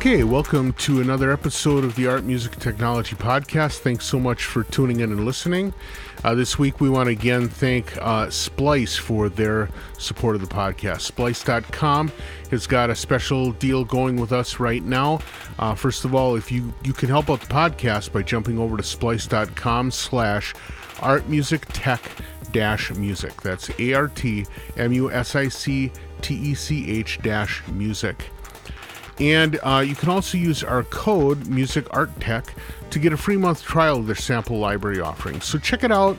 Okay, welcome to another episode of the Art, Music, and Technology Podcast. Thanks so much for tuning in and listening. This week we want to again thank Splice for their support of the podcast. Splice.com has got a special deal going with us right now. First of all, if you can help out the podcast by jumping over to splice.com/artmusictech-music. That's ARTMUSICTECH-music. And you can also use our code MusicArtTech to get a free month trial of their sample library offering. So check it out.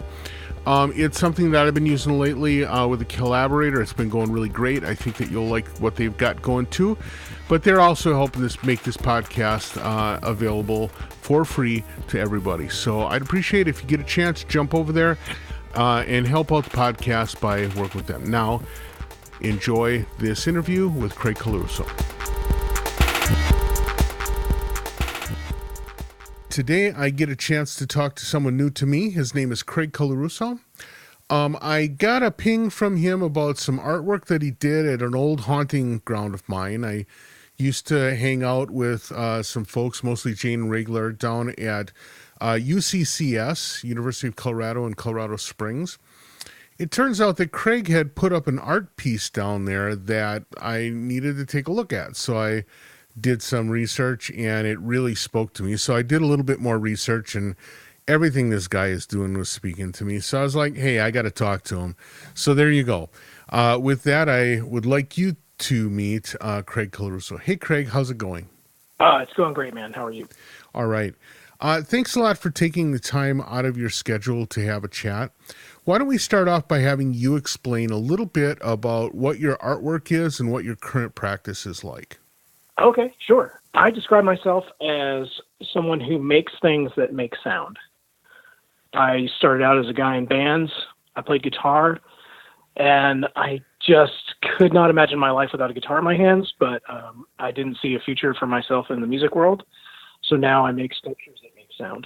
It's something that I've been using lately with a collaborator. It's been going really great. I think that you'll like what they've got going too. But they're also helping make this podcast available for free to everybody. So I'd appreciate if you get a chance, jump over there and help out the podcast by working with them. Now, enjoy this interview with Craig Colorusso. Today, I get a chance to talk to someone new to me. His name is Craig Colorusso. I got a ping from him about some artwork that he did at an old haunting ground of mine. I used to hang out with some folks, mostly Jane Regler, down at UCCS, University of Colorado in Colorado Springs. It turns out that Craig had put up an art piece down there that I needed to take a look at. So I did some research and it really spoke to me. So I did a little bit more research and everything this guy is doing was speaking to me. So I was like, hey, I got to talk to him. So there you go. With that, I would like you to meet Craig Colorusso. Hey, Craig, how's it going? It's going great, man. How are you? All right. Thanks a lot for taking the time out of your schedule to have a chat. Why don't we start off by having you explain a little bit about what your artwork is and what your current practice is like? Okay, sure. I describe myself as someone who makes things that make sound. I started out as a guy in bands. I played guitar, and I just could not imagine my life without a guitar in my hands, but I didn't see a future for myself in the music world. So now I make sculptures that make sound.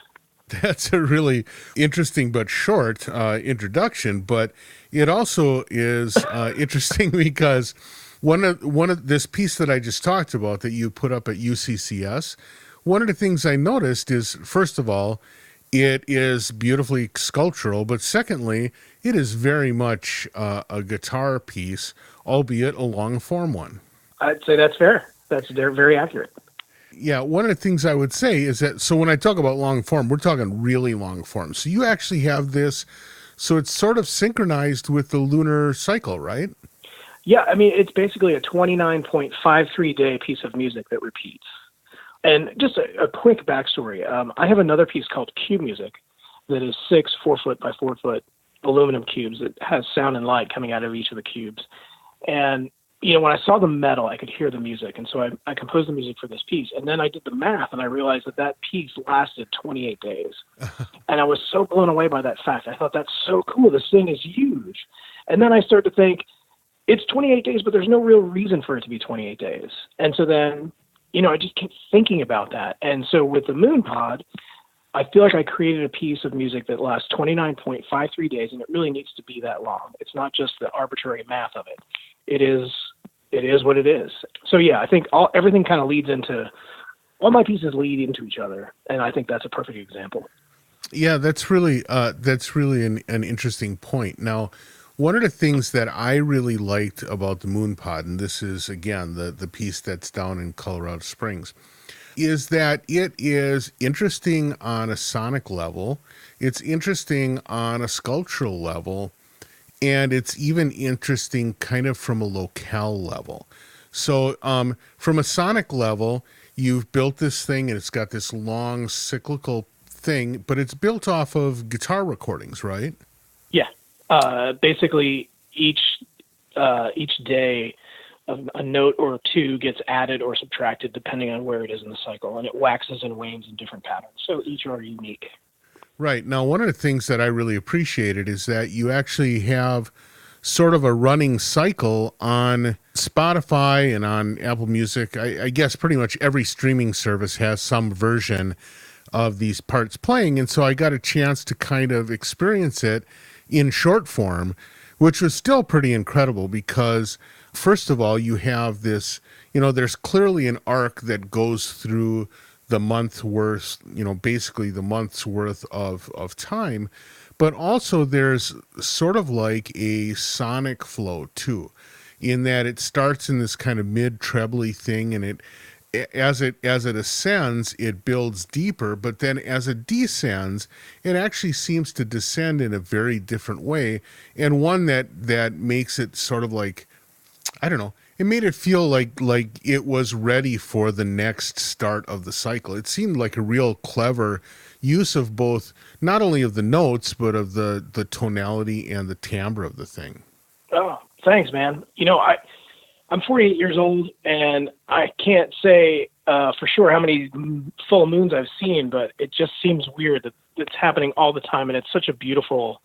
That's a really interesting but short introduction, but it also is interesting because one of this piece that I just talked about that you put up at UCCS, one of the things I noticed is, first of all, it is beautifully sculptural, but secondly, it is very much a guitar piece, albeit a long form one. I'd say that's fair. They're very accurate. Yeah, one of the things I would say is that, so when I talk about long form, we're talking really long form. So you actually have this, so it's sort of synchronized with the lunar cycle, right? Yeah, I mean, it's basically a 29.53 day piece of music that repeats. And just a quick backstory. I have another piece called Cube Music that is 6 4-foot by 4-foot aluminum cubes that has sound and light coming out of each of the cubes. And, you know, when I saw the metal, I could hear the music. And so I composed the music for this piece. And then I did the math and I realized that piece lasted 28 days. And I was so blown away by that fact. I thought, that's so cool. This thing is huge. And then I started to think, it's 28 days, but there's no real reason for it to be 28 days. And so then, you know, I just kept thinking about that. And so with the Moon Pod, I feel like I created a piece of music that lasts 29.53 days, and it really needs to be that long. It's not just the arbitrary math of it. It is what it is. So yeah, I think everything kind of leads into, all my pieces lead into each other. And I think that's a perfect example. Yeah, that's really an interesting point. Now, one of the things that I really liked about the Moon Pod, and this is, again, the piece that's down in Colorado Springs, is that it is interesting on a sonic level, it's interesting on a sculptural level, and it's even interesting kind of from a locale level. So from a sonic level, you've built this thing, and it's got this long cyclical thing, but it's built off of guitar recordings, right? Yeah. Basically, each day, a note or two gets added or subtracted depending on where it is in the cycle, and it waxes and wanes in different patterns. So each are unique. Right. Now, one of the things that I really appreciated is that you actually have sort of a running cycle on Spotify and on Apple Music. I guess pretty much every streaming service has some version of these parts playing, and so I got a chance to kind of experience it in short form, which was still pretty incredible because First of all, you have this, there's clearly an arc that goes through the month worth, basically the month's worth of time, but also there's sort of like a sonic flow too, in that it starts in this kind of mid trebly thing, and as it ascends, it builds deeper, but then as it descends, it actually seems to descend in a very different way, and one that makes it sort of like, I don't know. It made it feel like it was ready for the next start of the cycle. It seemed like a real clever use of both, not only of the notes, but of the tonality and the timbre of the thing. Oh, thanks, man. I'm 48 years old, and I can't say for sure how many full moons I've seen, but it just seems weird that it's happening all the time, and it's such a beautiful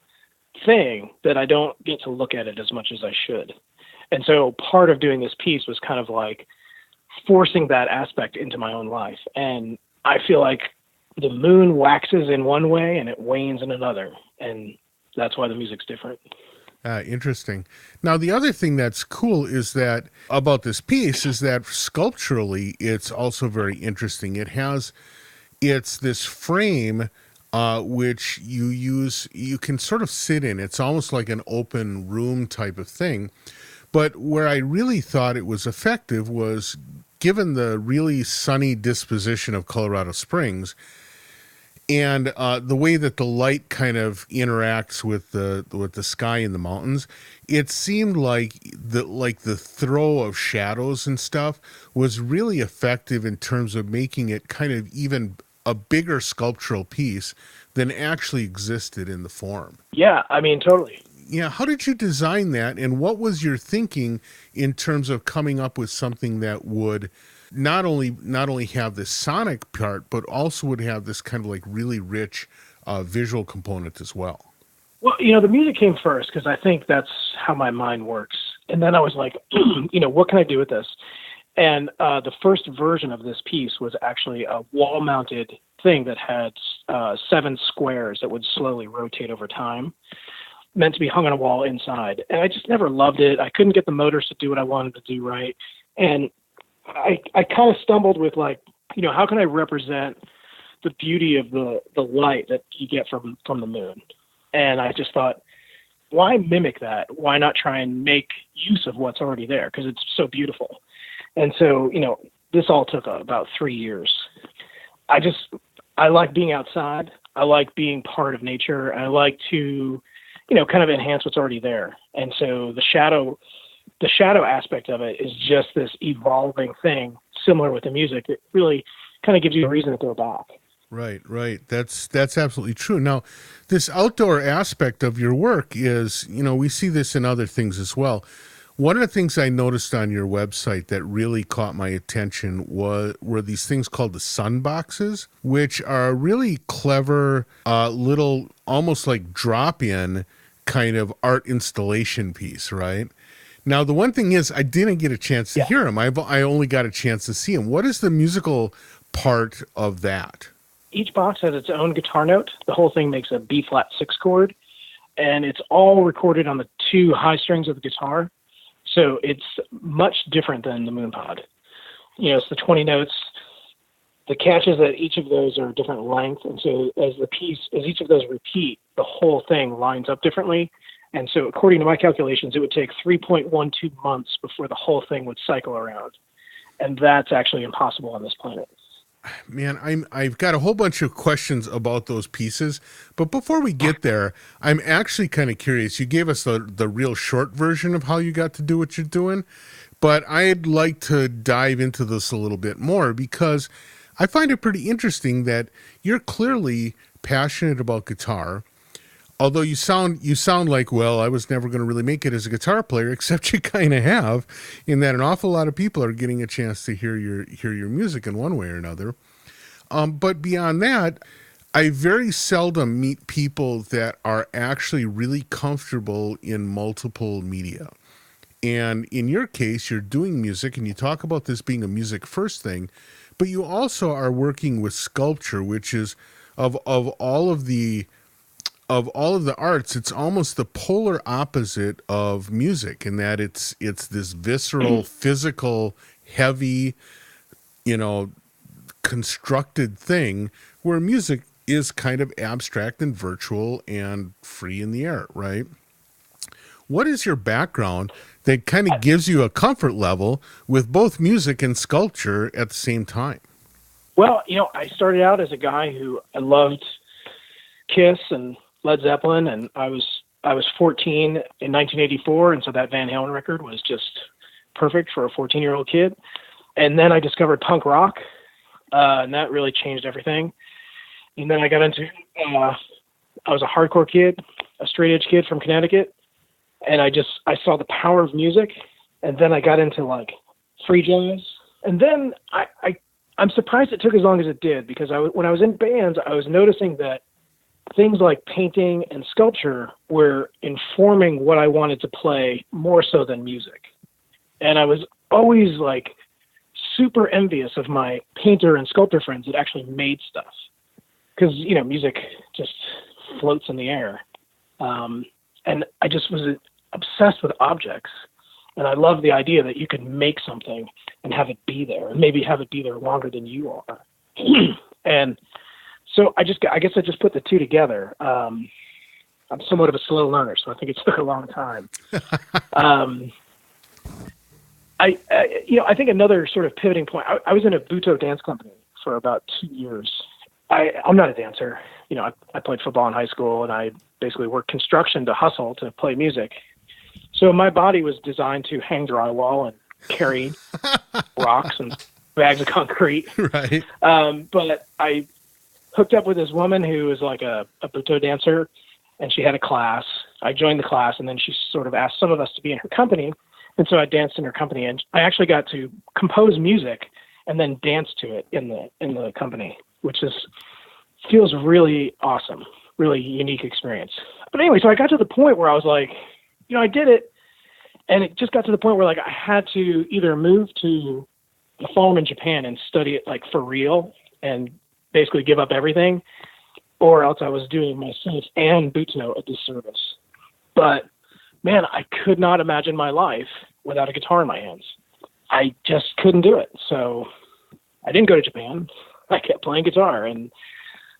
thing that I don't get to look at it as much as I should. And so part of doing this piece was kind of like forcing that aspect into my own life. And I feel like the moon waxes in one way and it wanes in another. And that's why the music's different. Interesting. Now, the other thing that's cool is that about this piece is that sculpturally, it's also very interesting. It's this frame which you can sort of sit in. It's almost like an open room type of thing. But where I really thought it was effective was, given the really sunny disposition of Colorado Springs and the way that the light kind of interacts with the sky in the mountains, it seemed like the throw of shadows and stuff was really effective in terms of making it kind of even a bigger sculptural piece than actually existed in the form. Yeah, I mean, totally. Yeah, how did you design that, and what was your thinking in terms of coming up with something that would not only have this sonic part, but also would have this kind of like really rich visual component as well? Well, the music came first because I think that's how my mind works. And then I was like, what can I do with this? And the first version of this piece was actually a wall-mounted thing that had 7 squares that would slowly rotate over time, meant to be hung on a wall inside. And I just never loved it. I couldn't get the motors to do what I wanted to do right. And I kind of stumbled with like, how can I represent the beauty of the light that you get from the moon? And I just thought, why mimic that? Why not try and make use of what's already there? Because it's so beautiful. And so, this all took about 3 years. I like being outside. I like being part of nature. I like to, kind of enhance what's already there. And so the shadow aspect of it is just this evolving thing, similar with the music. It really kind of gives you a reason to go back. Right. That's absolutely true. Now, this outdoor aspect of your work is, we see this in other things as well. One of the things I noticed on your website that really caught my attention were these things called the sun boxes, which are a really clever little, almost like drop-in kind of art installation piece, right? Now, the one thing is, I didn't get a chance to hear them. I only got a chance to see them. What is the musical part of that? Each box has its own guitar note. The whole thing makes a B-flat 6 chord, and it's all recorded on the 2 high strings of the guitar. So it's much different than the moon pod. It's the 20 notes. The catch is that each of those are different length, and so as each of those repeat, the whole thing lines up differently. And so according to my calculations, it would take 3.12 months before the whole thing would cycle around. And that's actually impossible on this planet. Man, I've got a whole bunch of questions about those pieces, but before we get there, I'm actually kind of curious. You gave us the real short version of how you got to do what you're doing, but I'd like to dive into this a little bit more because I find it pretty interesting that you're clearly passionate about guitar. Although you sound like, well, I was never going to really make it as a guitar player, except you kind of have, in that an awful lot of people are getting a chance to hear your music in one way or another. But beyond that, I very seldom meet people that are actually really comfortable in multiple media. And in your case, you're doing music, and you talk about this being a music first thing, but you also are working with sculpture, which is of all of the of all of the arts, it's almost the polar opposite of music in that it's this visceral, physical, heavy, you know, constructed thing, where music is kind of abstract and virtual and free in the air, right? What is your background that kind of gives you a comfort level with both music and sculpture at the same time? Well, I started out as a guy who I loved Kiss and Led Zeppelin, and I was 14 in 1984, and so that Van Halen record was just perfect for a 14-year-old kid. And then I discovered punk rock, and that really changed everything. And then I got into, I was a hardcore kid, a straight edge kid from Connecticut, and I saw the power of music. And then I got into like free jazz. And then I'm surprised it took as long as it did, because when I was in bands, I was noticing that things like painting and sculpture were informing what I wanted to play more so than music. And I was always like super envious of my painter and sculptor friends that actually made stuff. Because, music just floats in the air. And I just was obsessed with objects. And I love the idea that you could make something and have it be there, and maybe have it be there longer than you are. And so I guess I just put the two together. I'm somewhat of a slow learner, so I think it took a long time. I think another sort of pivoting point, I was in a Butoh dance company for about 2 years. I'm not a dancer. I played football in high school, and I basically worked construction to hustle to play music. So my body was designed to hang drywall and carry rocks and bags of concrete. Right. But I hooked up with this woman who was like a Butoh dancer, and she had a class. I joined the class, and then she sort of asked some of us to be in her company. And so I danced in her company, and I actually got to compose music and then dance to it in the company, which feels really awesome, really unique experience. But anyway, so I got to the point where I was like, I did it, and it just got to the point where like I had to either move to a farm in Japan and study it like for real and basically give up everything, or else I was doing myself and Butoh a disservice. But man, I could not imagine my life without a guitar in my hands. I just couldn't do it. So I didn't go to Japan. I kept playing guitar and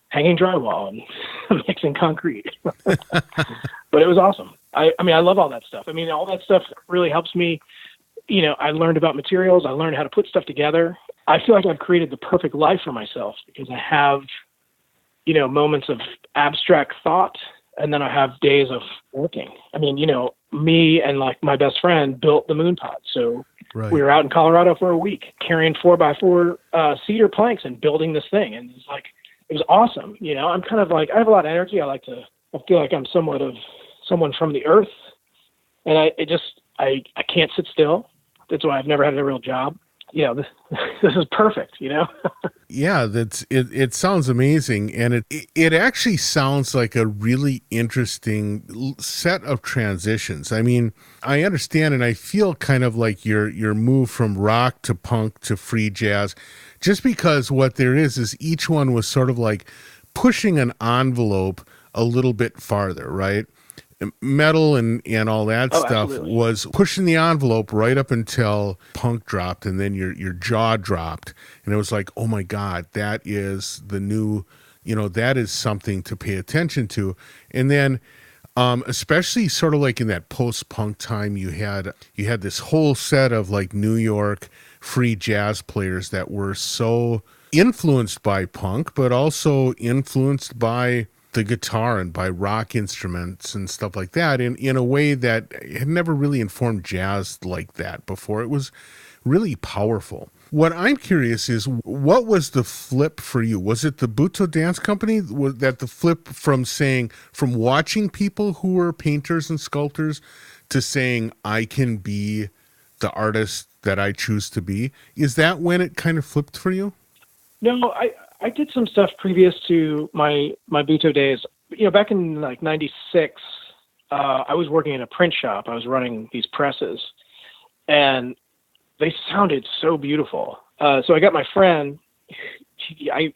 hanging drywall and mixing concrete. But it was awesome. I love all that stuff. All that stuff really helps me. I learned about materials. I learned how to put stuff together. I feel like I've created the perfect life for myself because I have, moments of abstract thought, and then I have days of working. Me and like my best friend built the moon pod. So right. We were out in Colorado for a week carrying 4x4 cedar planks and building this thing. And it was awesome. I'm kind of like, I have a lot of energy. I feel like I'm somewhat of someone from the earth, and I can't sit still. That's why I've never had a real job. This is perfect, Yeah, it sounds amazing, and it actually sounds like a really interesting set of transitions. I understand, and I feel kind of like your move from rock to punk to free jazz, just because what there is each one was sort of like pushing an envelope a little bit farther, right? Metal and all that stuff absolutely. Was pushing the envelope right up until punk dropped, and then your jaw dropped, and it was like, oh my God, that is the new, that is something to pay attention to. And then especially sort of like in that post-punk time, you had this whole set of like New York free jazz players that were so influenced by punk, but also influenced by the guitar and by rock instruments and stuff like that in a way that had never really informed jazz like that before. It was really powerful. What I'm curious is, what was the flip for you? Was it the Butoh Dance Company? Was that the flip from watching people who were painters and sculptors to saying, I can be the artist that I choose to be? Is that when it kind of flipped for you? No, I did some stuff previous to my Butoh days. Back in like 96, I was working in a print shop. I was running these presses, and they sounded so beautiful. So I got my friend, I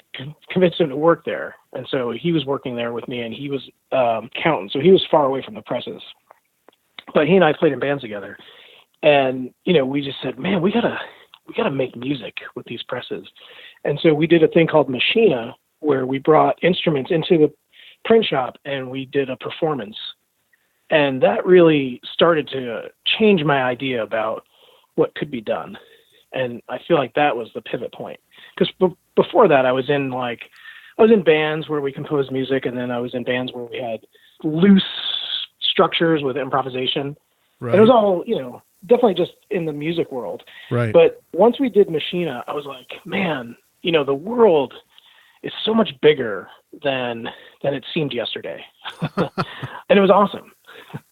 convinced him to work there. And so he was working there with me, and he was counting. So he was far away from the presses. But he and I played in bands together. And, we just said, man, we gotta make music with these presses. And so we did a thing called Machina, where we brought instruments into the print shop and we did a performance. And that really started to change my idea about what could be done. And I feel like that was the pivot point. Because before that, I was in bands where we composed music, and then I was in bands where we had loose structures with improvisation. Right. And it was all, definitely just in the music world. Right. But once we did Machina, I was like, man, the world is so much bigger than it seemed yesterday. And it was awesome.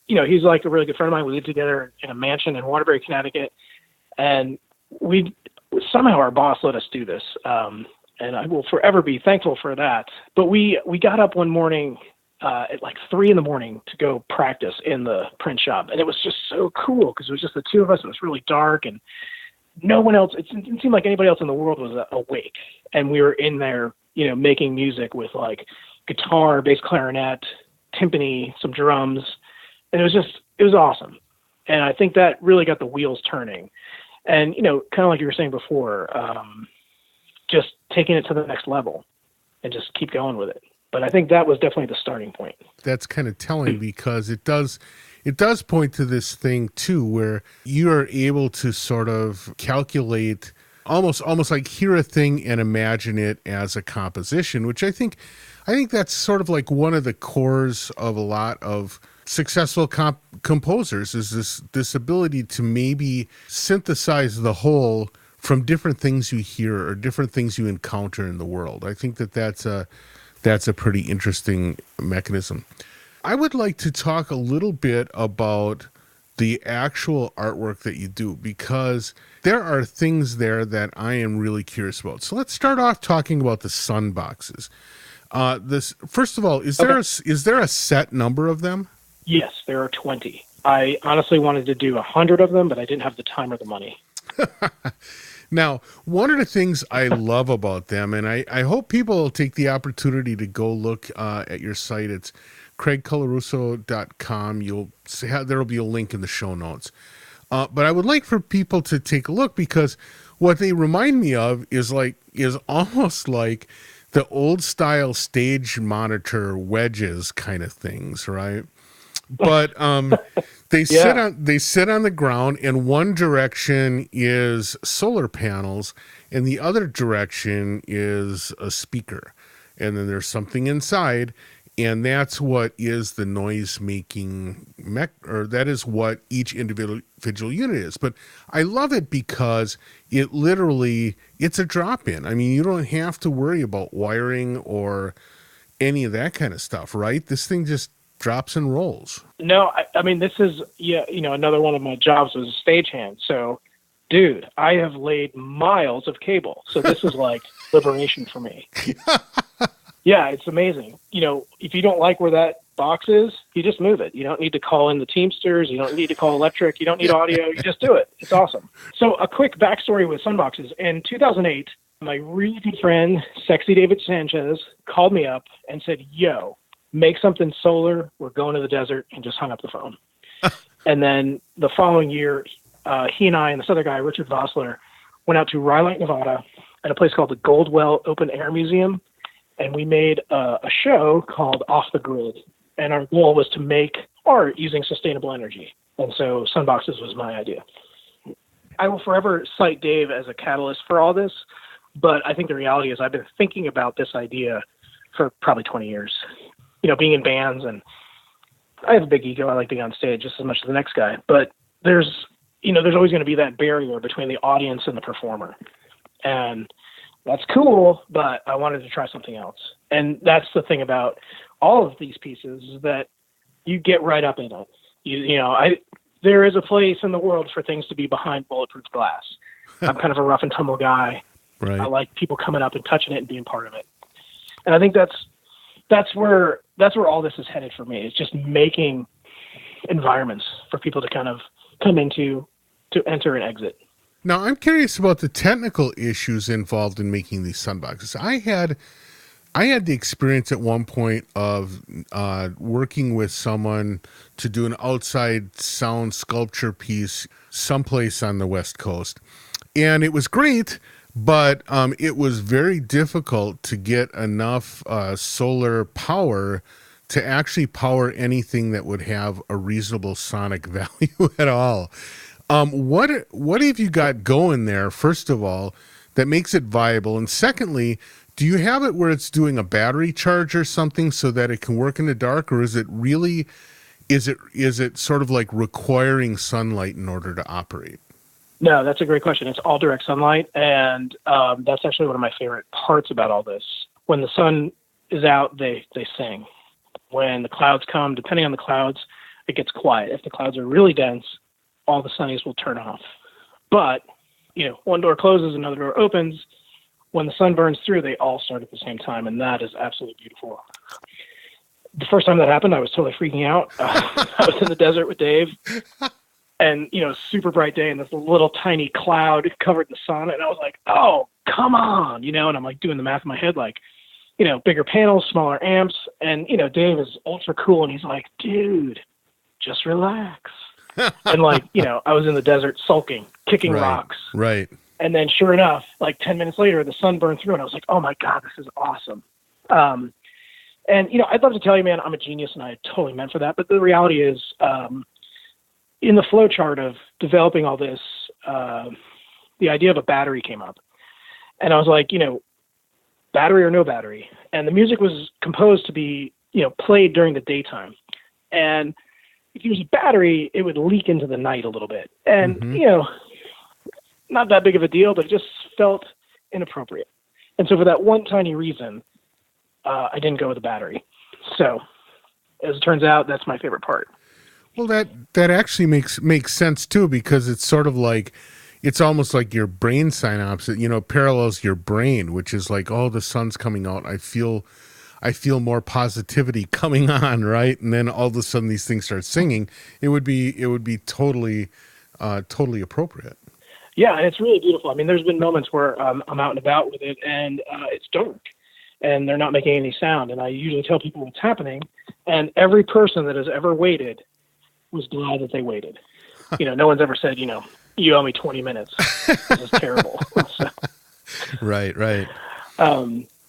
He's like a really good friend of mine. We lived together in a mansion in Waterbury, Connecticut. And somehow our boss let us do this. And I will forever be thankful for that. But we got up one morning at like 3 a.m. to go practice in the print shop. And it was just so cool because it was just the two of us. It was really dark, and no one else, it didn't seem like anybody else in the world was awake. And we were in there, making music with like guitar, bass clarinet, timpani, some drums. And it was awesome. And I think that really got the wheels turning. And, kind of like you were saying before, just taking it to the next level and just keep going with it. But I think that was definitely the starting point. That's kind of telling, because it does point to this thing too, where you are able to sort of calculate, almost like hear a thing and imagine it as a composition, which I think that's sort of like one of the cores of a lot of successful composers, is this ability to maybe synthesize the whole from different things you hear or different things you encounter in the world. I think that's a pretty interesting mechanism. I would like to talk a little bit about the actual artwork that you do, because there are things there that I am really curious about. So let's start off talking about the sun boxes. First of all, is there a set number of them? Yes, there are 20. I honestly wanted to do 100 of them, but I didn't have the time or the money. Now, one of the things I love about them, and I hope people will take the opportunity to go look at your site. It's craigcolorusso.com. There will be a link in the show notes. But I would like for people to take a look, because what they remind me of is almost like the old style stage monitor wedges kind of things, right? But they sit on the ground, and one direction is solar panels and the other direction is a speaker, and then there's something inside, and that's what is the noise making or that is what each individual unit is. But I love it because it's a drop-in. I mean, you don't have to worry about wiring or any of that kind of stuff, right? This thing just drops and rolls. No, I mean, this is, another one of my jobs was a stagehand. So, dude, I have laid miles of cable. So this is like liberation for me. Yeah, it's amazing. If you don't like where that box is, you just move it. You don't need to call in the Teamsters. You don't need to call electric. You don't need audio. You just do it. It's awesome. So a quick backstory with Sunboxes. In 2008, my really good friend, Sexy David Sanchez, called me up and said, yo, make something solar. We're going to the desert, and just hung up the phone. And then the following year, he and I and this other guy, Richard Vossler, went out to Rhyolite, Nevada, at a place called the Goldwell Open Air Museum. And we made a show called Off the Grid. And our goal was to make art using sustainable energy. And so Sunboxes was my idea. I will forever cite Dave as a catalyst for all this. But I think the reality is I've been thinking about this idea for probably 20 years. Being in bands, and I have a big ego. I like being on stage just as much as the next guy. But there's always going to be that barrier between the audience and the performer. And that's cool, but I wanted to try something else. And that's the thing about all of these pieces, is that you get right up in it. There is a place in the world for things to be behind bulletproof glass. I'm kind of a rough and tumble guy. Right. I like people coming up and touching it and being part of it. And I think that's where all this is headed for me. It's just making environments for people to kind of come into, to enter and exit. Now, I'm curious about the technical issues involved in making these sunboxes. I had I had the experience at one point of working with someone to do an outside sound sculpture piece someplace on the West Coast. And it was great, but it was very difficult to get enough solar power to actually power anything that would have a reasonable sonic value at all. What have you got going there, first of all, that makes it viable? And secondly, do you have it where it's doing a battery charge or something so that it can work in the dark, or is it really is it sort of like requiring sunlight in order to operate? No, that's a great question. It's all direct sunlight, and that's actually one of my favorite parts about all this. When the sun is out, they sing. When the clouds come, depending on the clouds, it gets quiet. If the clouds are really dense, all the sunnies will turn off. But, one door closes, another door opens. When the sun burns through, they all start at the same time, and that is absolutely beautiful. The first time that happened, I was totally freaking out. I was in the desert with Dave, and, super bright day, and this little tiny cloud covered the sun, and I was like, oh, come on, and I'm like doing the math in my head, like, bigger panels, smaller amps, and, Dave is ultra cool, and he's like, dude, just relax. And like, I was in the desert sulking, kicking rocks. Right. And then sure enough, like 10 minutes later, the sun burned through and I was like, oh my God, this is awesome. And, I'd love to tell you, man, I'm a genius and I totally meant for that. But the reality is, in the flow chart of developing all this, the idea of a battery came up. And I was like, battery or no battery. And the music was composed to be, played during the daytime. And if you use a battery, it would leak into the night a little bit. And, not that big of a deal, but it just felt inappropriate. And so for that one tiny reason, I didn't go with the battery. So as it turns out, that's my favorite part. Well, that actually makes sense too, because it's sort of like, it's almost like your brain synapse, parallels your brain, which is like, oh, the sun's coming out. I feel more positivity coming on, right? And then all of a sudden these things start singing. It would be totally appropriate. Yeah, and it's really beautiful. I mean, there's been moments where I'm out and about with it, and it's dark, and they're not making any sound. And I usually tell people what's happening, and every person that has ever waited was glad that they waited. No one's ever said, you owe me 20 minutes. This is terrible. So, Right.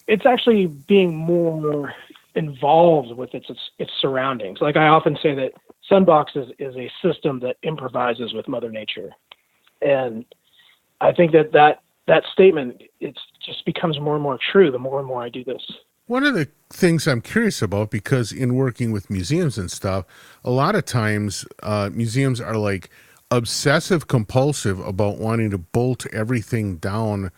it's actually being more involved with its surroundings. Like I often say that Sunbox is a system that improvises with Mother Nature. And I think that statement, it just becomes more and more true the more and more I do this. One of the things I'm curious about, because in working with museums and stuff, a lot of times museums are like obsessive compulsive about wanting to bolt everything down.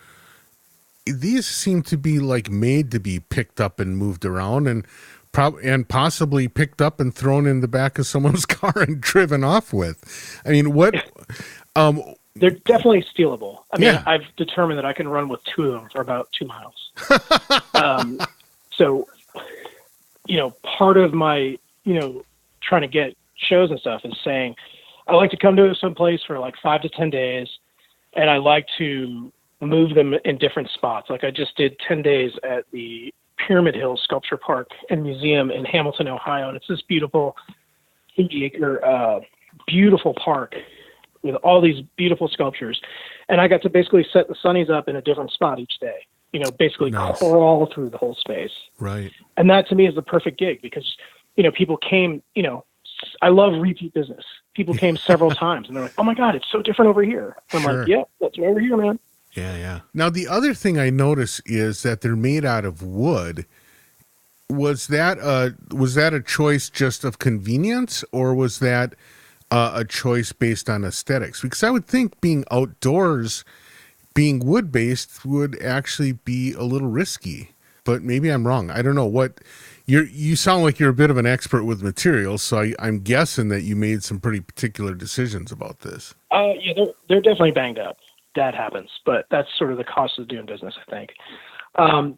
These seem to be like made to be picked up and moved around and possibly picked up and thrown in the back of someone's car and driven off with. I mean, what... They're definitely stealable. I mean, Yeah. I've determined that I can run with two of them for about 2 miles. So, part of my, trying to get shows and stuff is saying, I like to come to some place for like 5 to 10 days, and I like to move them in different spots. Like I just did 10 days at the Pyramid Hill Sculpture Park and Museum in Hamilton, Ohio, and it's this beautiful 80-acre, beautiful park with all these beautiful sculptures. And I got to basically set the sunnies up in a different spot each day, basically Nice. crawl through the whole space. Right. And that to me is the perfect gig because, people came, I love repeat business. People came several times and they're like, oh my God, it's so different over here. I'm Sure. like, yeah, that's over here, man. Yeah. Now, the other thing I notice is that they're made out of wood. Was that a choice just of convenience, or was that a choice based on aesthetics? Because I would think being outdoors, being wood-based would actually be a little risky, but maybe I'm wrong. I don't know what you sound like you're a bit of an expert with materials, so I'm guessing that you made some pretty particular decisions about this. Yeah, they're definitely banged up. That happens, but that's sort of the cost of doing business, I think.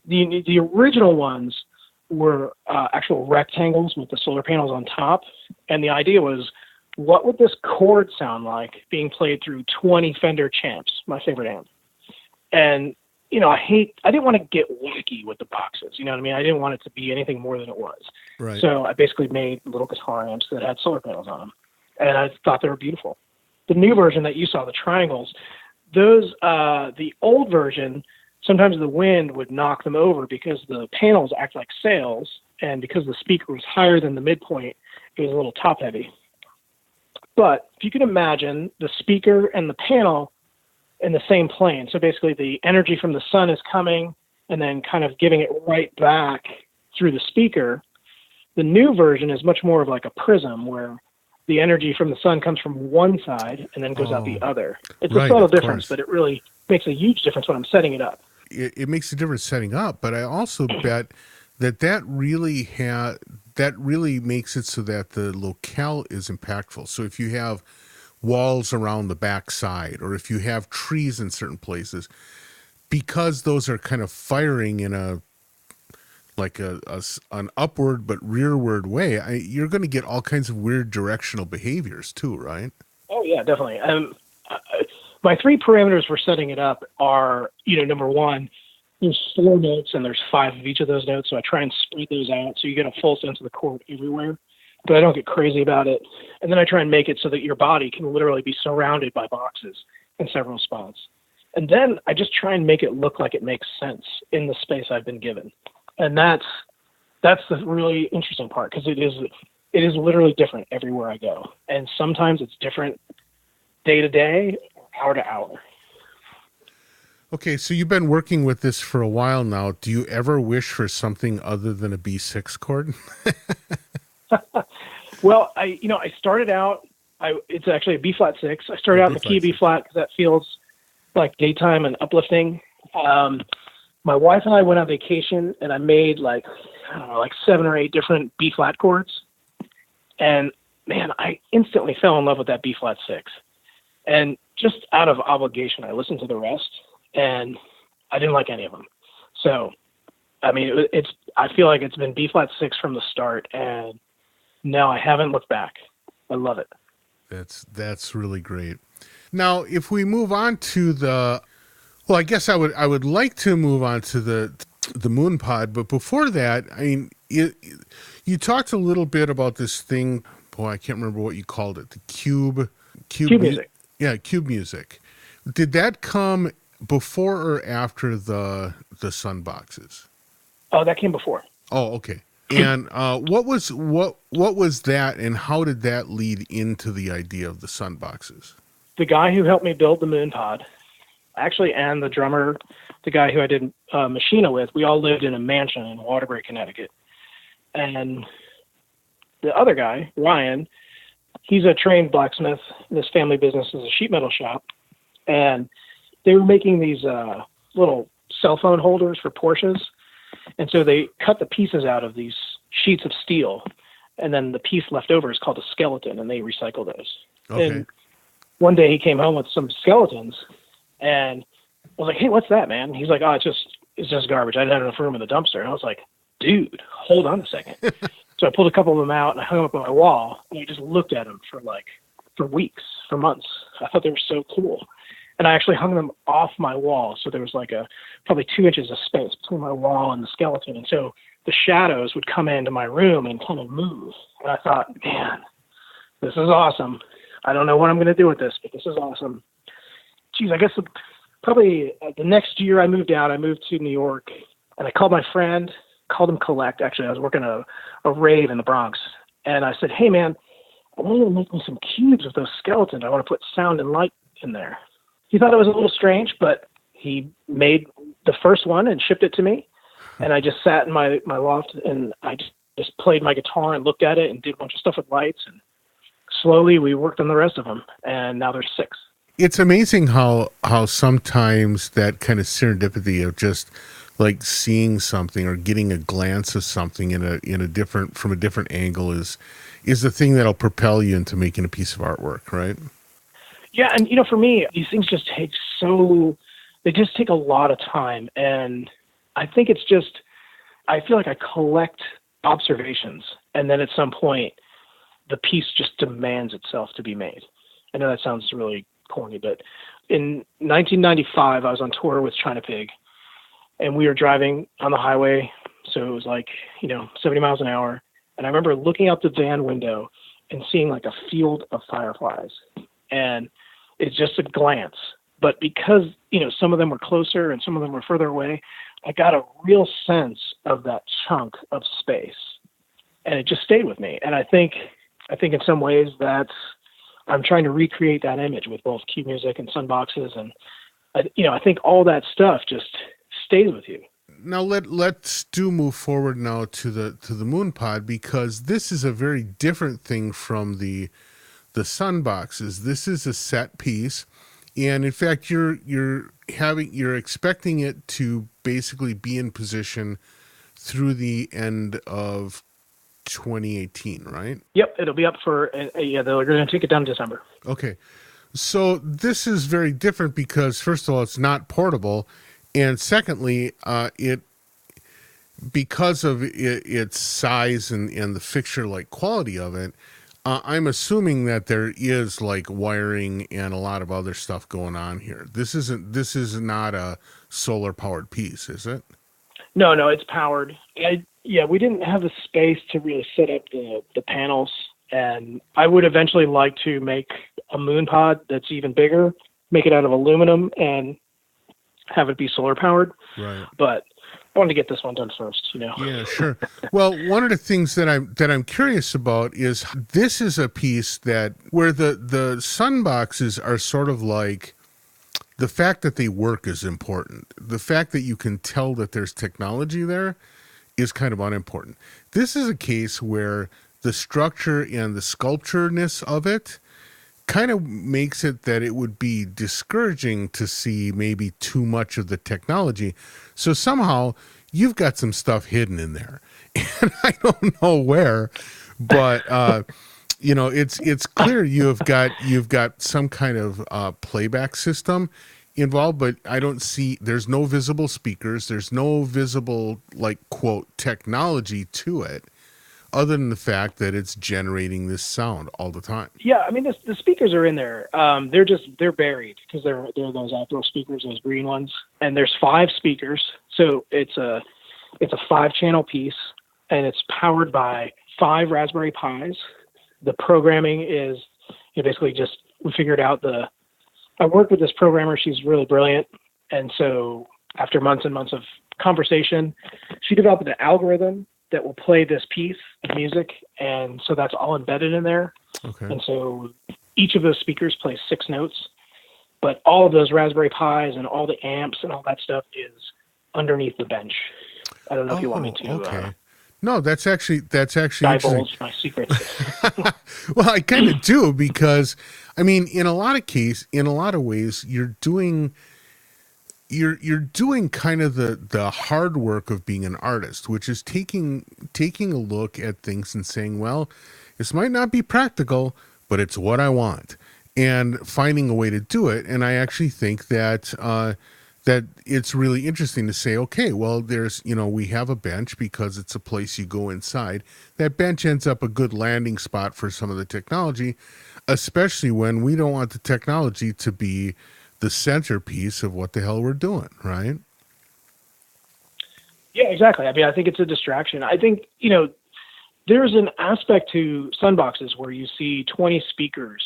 The original ones were actual rectangles with the solar panels on top, and the idea was, what would this chord sound like being played through 20 Fender Champs, my favorite amp? And, I didn't want to get wacky with the boxes. You know what I mean? I didn't want it to be anything more than it was. Right. So I basically made little guitar amps that had solar panels on them, and I thought they were beautiful. The new version that you saw, the triangles, those, the old version, sometimes the wind would knock them over because the panels act like sails, and because the speaker was higher than the midpoint, it was a little top heavy. But if you can imagine the speaker and the panel in the same plane, so basically the energy from the sun is coming and then kind of giving it right back through the speaker. The new version is much more of like a prism where the energy from the sun comes from one side and then goes out the other. It's a subtle difference, but it really makes a huge difference when I'm setting it up. It makes a difference setting up, but I also bet that really makes it so that the locale is impactful. So if you have walls around the backside, or if you have trees in certain places, because those are kind of firing in an upward but rearward way, you're going to get all kinds of weird directional behaviors too, right? Oh yeah, definitely. My 3 parameters for setting it up are, number one, there's 4 notes and there's 5 of each of those notes. So I try and spread those out so you get a full sense of the chord everywhere, but I don't get crazy about it. And then I try and make it so that your body can literally be surrounded by boxes in several spots. And then I just try and make it look like it makes sense in the space I've been given. And that's the really interesting part, because it is literally different everywhere I go. And sometimes it's different day to day, hour to hour. Okay, so you've been working with this for a while now. Do you ever wish for something other than a B6 chord? Well, I started out, it's actually a B flat 6. I started out in the key of B flat because that feels like daytime and uplifting. My wife and I went on vacation, and I made like 7 or 8 different B flat chords. And man, I instantly fell in love with that B flat 6. And just out of obligation, I listened to the rest, and I didn't like any of them. So, I mean, I feel like it's been B flat 6 from the start, and no, I haven't looked back. I love it. That's really great. Now, if we move on to I guess I would like to move on to the Moon Pod, but before that, I mean, you talked a little bit about this thing. Boy, I can't remember what you called it. The cube music. Yeah, cube music. Did that come before or after the sun boxes? Oh, that came before. Oh, okay. And what was that, and how did that lead into the idea of the sun boxes? The guy who helped me build the Moon Pod, actually, and the drummer, the guy who I did Machina with, we all lived in a mansion in Waterbury, Connecticut. And the other guy, Ryan, he's a trained blacksmith. His family business is a sheet metal shop. And they were making these little cell phone holders for Porsches. And so they cut the pieces out of these sheets of steel. And then the piece left over is called a skeleton, and they recycle those. Okay. And one day he came home with some skeletons, and I was like, "Hey, what's that, man?" He's like, "Oh, it's just garbage. I didn't have enough room in the dumpster." And I was like, "Dude, hold on a second." So I pulled a couple of them out and I hung them up on my wall, and I just looked at them for weeks, for months. I thought they were so cool. And I actually hung them off my wall, so there was probably 2 inches of space between my wall and the skeleton. And so the shadows would come into my room and kind of move. And I thought, man, this is awesome. I don't know what I'm going to do with this, but this is awesome. Geez, I guess probably the next year I moved to New York, and I called my friend, called him Collect. Actually, I was working a rave in the Bronx. And I said, "Hey, man, I want you to make me some cubes with those skeletons. I want to put sound and light in there." He thought it was a little strange, but he made the first one and shipped it to me. And I just sat in my loft, and I just played my guitar and looked at it and did a bunch of stuff with lights. And slowly we worked on the rest of them. And now there's 6. It's amazing how sometimes that kind of serendipity of just like seeing something or getting a glance of something from a different angle is the thing that'll propel you into making a piece of artwork, right? Yeah, and for me, these things just take a lot of time, and I think I feel like I collect observations, and then at some point, the piece just demands itself to be made. I know that sounds really corny, but in 1995, I was on tour with China Pig, and we were driving on the highway. So it was like, 70 miles an hour. And I remember looking out the van window and seeing like a field of fireflies. And it's just a glance. But because, some of them were closer and some of them were further away, I got a real sense of that chunk of space. And it just stayed with me. And I think in some ways that I'm trying to recreate that image with both cue music and sunboxes. And, I think all that stuff just stays with you. Now let's move forward now to the moon pod, because this is a very different thing from the sun boxes. This is a set piece, and in fact you're expecting it to basically be in position through the end of 2018, right? Yep, it'll be up for they're going to take it down in December. Okay, so this is very different because first of all, it's not portable. And secondly, because of its size and the fixture-like quality of it, I'm assuming that there is like wiring and a lot of other stuff going on here. This is not a solar-powered piece, is it? No, it's powered. We didn't have the space to really set up the panels, and I would eventually like to make a moon pod that's even bigger, make it out of aluminum, and have it be solar powered. Right. But I wanted to get this one done first, Yeah, sure. Well, one of the things that I'm curious about is this is a piece that where the sun boxes are sort of like the fact that they work is important. The fact that you can tell that there's technology there is kind of unimportant. This is a case where the structure and the sculptureness of it kind of makes it that it would be discouraging to see maybe too much of the technology. So somehow you've got some stuff hidden in there, and I don't know where, but it's clear you've got some kind of playback system involved, but I don't see, there's no visible speakers. There's no visible, like, quote, technology to it, other than the fact that it's generating this sound all the time. Yeah, I mean, the speakers are in there. They're buried because they're those outdoor speakers, those green ones. And there's 5 speakers, so it's a 5-channel piece, and it's powered by 5 Raspberry Pis. The programming is basically just we figured out I worked with this programmer. She's really brilliant, and so after months and months of conversation, she developed an algorithm that will play this piece of music, and so that's all embedded in there. Okay. And so each of those speakers plays 6 notes, but all of those Raspberry Pis and all the amps and all that stuff is underneath the bench. I don't know if you want me to. Okay. No, that's actually divulge my secrets. Well, I kind of do, because I mean, in a lot of ways, you're doing kind of the hard work of being an artist, which is taking a look at things and saying, well, this might not be practical, but it's what I want, and finding a way to do it. And I actually think that that it's really interesting to say, okay, well, there's, we have a bench because it's a place you go inside. That bench ends up a good landing spot for some of the technology, especially when we don't want the technology to be the centerpiece of what the hell we're doing, right? Yeah, exactly. I mean, I think it's a distraction. I think, there's an aspect to sunboxes where you see 20 speakers.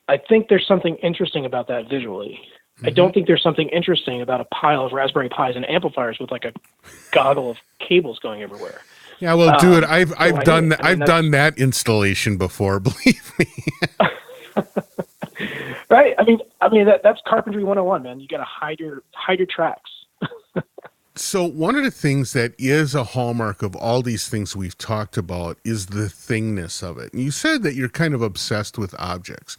I think there's something interesting about that visually. Mm-hmm. I don't think there's something interesting about a pile of Raspberry Pis and amplifiers with like a goggle of cables going everywhere. Yeah, well, dude, I've done that installation before. Believe me. Right? I mean that's carpentry 101, man. You got to hide your tracks. So one of the things that is a hallmark of all these things we've talked about is the thingness of it. And you said that you're kind of obsessed with objects.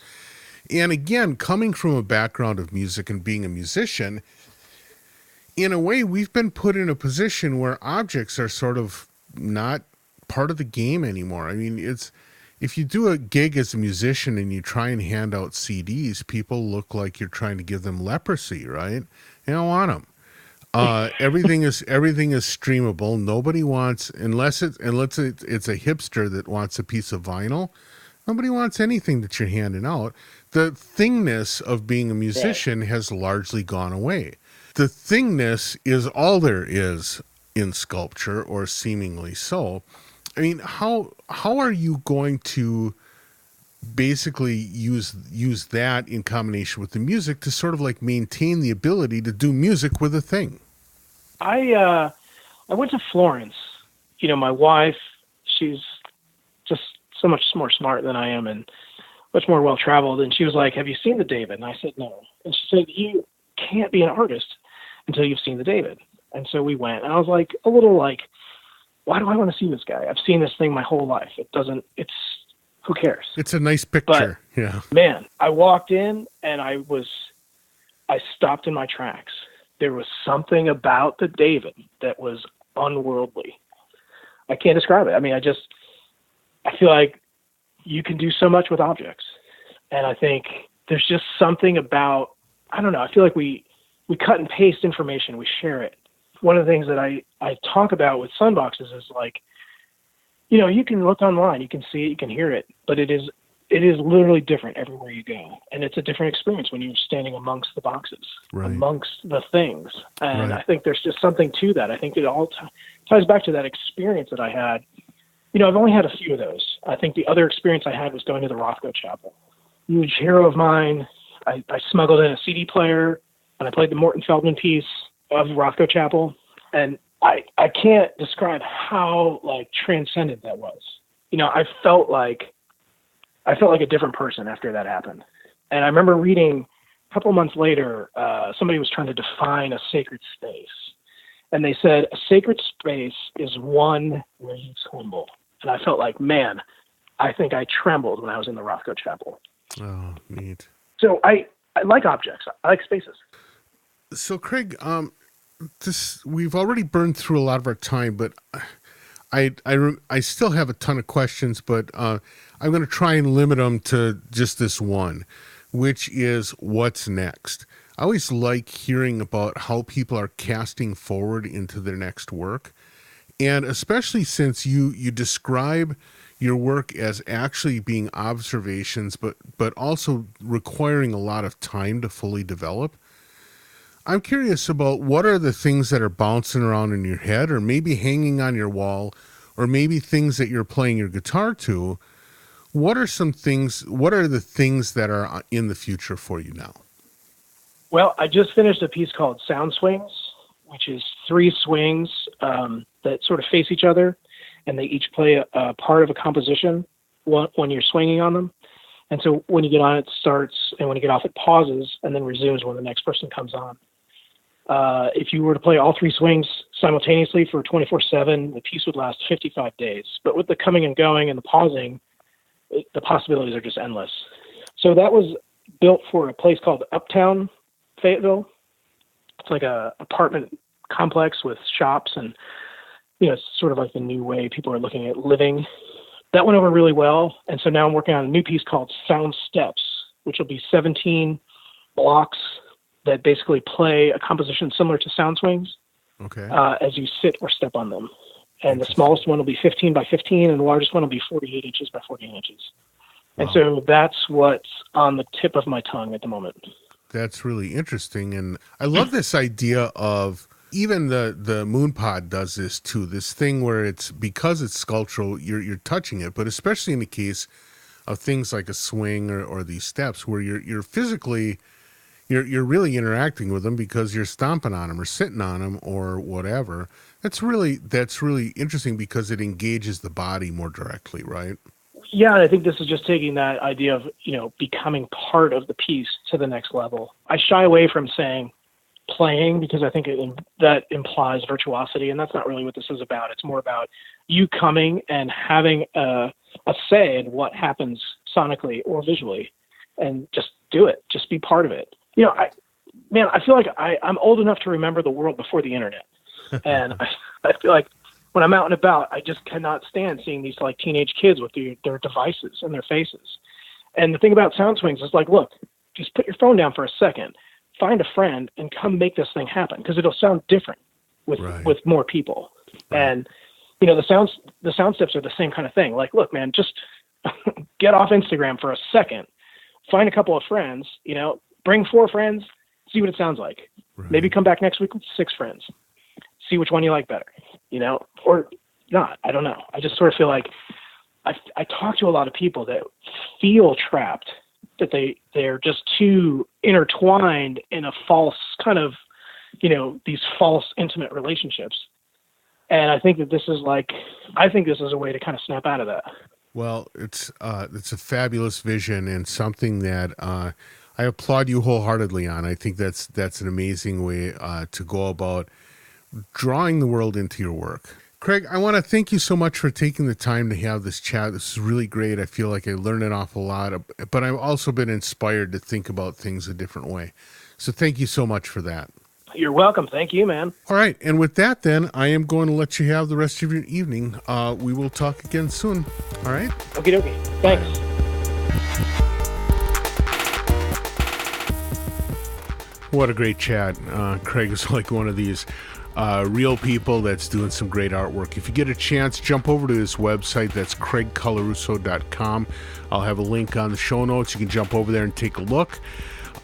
And again, coming from a background of music and being a musician, in a way, we've been put in a position where objects are sort of not part of the game anymore. I mean, if you do a gig as a musician and you try and hand out CDs, people look like you're trying to give them leprosy, right? You don't want them. Everything is streamable. Nobody wants, unless it's a hipster that wants a piece of vinyl. Nobody wants anything that you're handing out. The thingness of being a musician has largely gone away. the thingness is all there is in sculpture, or seemingly so. I mean, how are you going to basically use that in combination with the music to sort of like maintain the ability to do music with a thing? I went to Florence. You know, my wife, she's just so much more smart than I am and much more well traveled. And she was like, "Have you seen the David?" And I said, "No." And she said, "You can't be an artist until you've seen the David." And so we went, and I was like, a little like, why do I want to see this guy? I've seen this thing my whole life. Who cares? It's a nice picture. But, yeah. Man, I walked in and I stopped in my tracks. There was something about the David that was unworldly. I can't describe it. I mean, I feel like you can do so much with objects. And I think there's just something about, I don't know, I feel like we cut and paste information, we share it. One of the things that I talk about with Sunboxes is like, you know, you can look online, you can see it, you can hear it, but it is literally different everywhere you go. And it's a different experience when you're standing amongst the boxes, right, amongst the things. And right. I think there's just something to that. I think it all ties back to that experience that I had. You know, I've only had a few of those. I think the other experience I had was going to the Rothko Chapel. Huge hero of mine. I smuggled in a CD player and I played the Morton Feldman piece of Rothko Chapel. And I can't describe how like transcendent that was. You know, I felt like a different person after that happened. And I remember reading a couple months later, somebody was trying to define a sacred space. And they said, a sacred space is one where you tremble. And I felt like, man, I think I trembled when I was in the Rothko Chapel. Oh, neat. So I like objects. I like spaces. So Craig, we've already burned through a lot of our time, but I still have a ton of questions, but I'm going to try and limit them to just this one, which is what's next. I always like hearing about how people are casting forward into their next work. And especially since you describe your work as actually being observations, but also requiring a lot of time to fully develop. I'm curious about what are the things that are bouncing around in your head, or maybe hanging on your wall, or maybe things that you're playing your guitar to. What are the things that are in the future for you now? Well, I just finished a piece called Sound Swings, which is 3 swings that sort of face each other, and they each play a part of a composition when you're swinging on them. And so when you get on, it starts, and when you get off, it pauses and then resumes when the next person comes on. If you were to play all 3 swings simultaneously for 24/7, the piece would last 55 days. But with the coming and going and the pausing, the possibilities are just endless. So that was built for a place called Uptown Fayetteville. It's like a apartment complex with shops, and you know, it's sort of like the new way people are looking at living. That went over really well, and so now I'm working on a new piece called Sound Steps, which will be 17 blocks that basically play a composition similar to Sound Swings, okay, as you sit or step on them. And the smallest one will be 15 by 15, and the largest one will be 48 inches by 48 inches. Wow. And so that's what's on the tip of my tongue at the moment. That's really interesting. And I love this idea of, even the Moon Pod does this too, this thing where it's, because it's sculptural, you're touching it, but especially in the case of things like a swing or these steps where you're physically, you're really interacting with them because you're stomping on them or sitting on them or whatever. That's really interesting because it engages the body more directly, right? Yeah, and I think this is just taking that idea of, you know, becoming part of the piece to the next level. I shy away from saying playing because I think that implies virtuosity, and that's not really what this is about. It's more about you coming and having a say in what happens sonically or visually, and just do it. Just be part of it. You know, I feel like I'm old enough to remember the world before the internet, and I feel like when I'm out and about, I just cannot stand seeing these like teenage kids with their devices and their faces. And the thing about Sound Swings is like, look, just put your phone down for a second, find a friend, and come make this thing happen, because it'll sound different with more people. Right. And you know, the sound steps are the same kind of thing. Like, look, man, just get off Instagram for a second, find a couple of friends, you know, bring 4 friends, see what it sounds like. Right. Maybe come back next week with 6 friends. See which one you like better, or not. I don't know. I just sort of feel like I talk to a lot of people that feel trapped, that they're just too intertwined in a false kind of, these false intimate relationships. And I think that this is a way to kind of snap out of that. Well, it's a fabulous vision and something that I applaud you wholeheartedly on. I think that's an amazing way to go about drawing the world into your work. Craig, I want to thank you so much for taking the time to have this chat. This is really great. I feel like I learned an awful lot, but I've also been inspired to think about things a different way. So thank you so much for that. You're welcome. Thank you, man. All right. And with that, then, I am going to let you have the rest of your evening. We will talk again soon. All right? Okie dokie. Thanks. What a great chat. Craig is like one of these real people that's doing some great artwork. If you get a chance, jump over to his website. That's craigcolorusso.com. I'll have a link on the show notes. You can jump over there and take a look.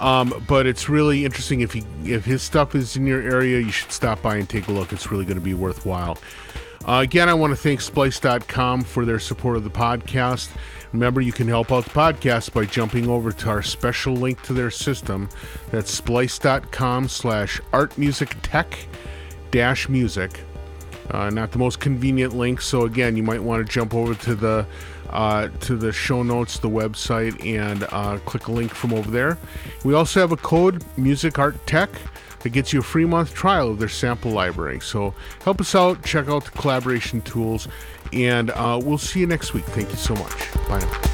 But it's really interesting. If his stuff is in your area, you should stop by and take a look. It's really going to be worthwhile. Again, I want to thank Splice.com for their support of the podcast. Remember, you can help out the podcast by jumping over to our special link to their system. That's splice.com/artmusictech-music. Not the most convenient link, so again, you might want to jump over to the show notes, the website, and click a link from over there. We also have a code, Music Art Tech, that gets you a free month trial of their sample library. So help us out, check out the collaboration tools, and we'll see you next week. Thank you so much. Bye now.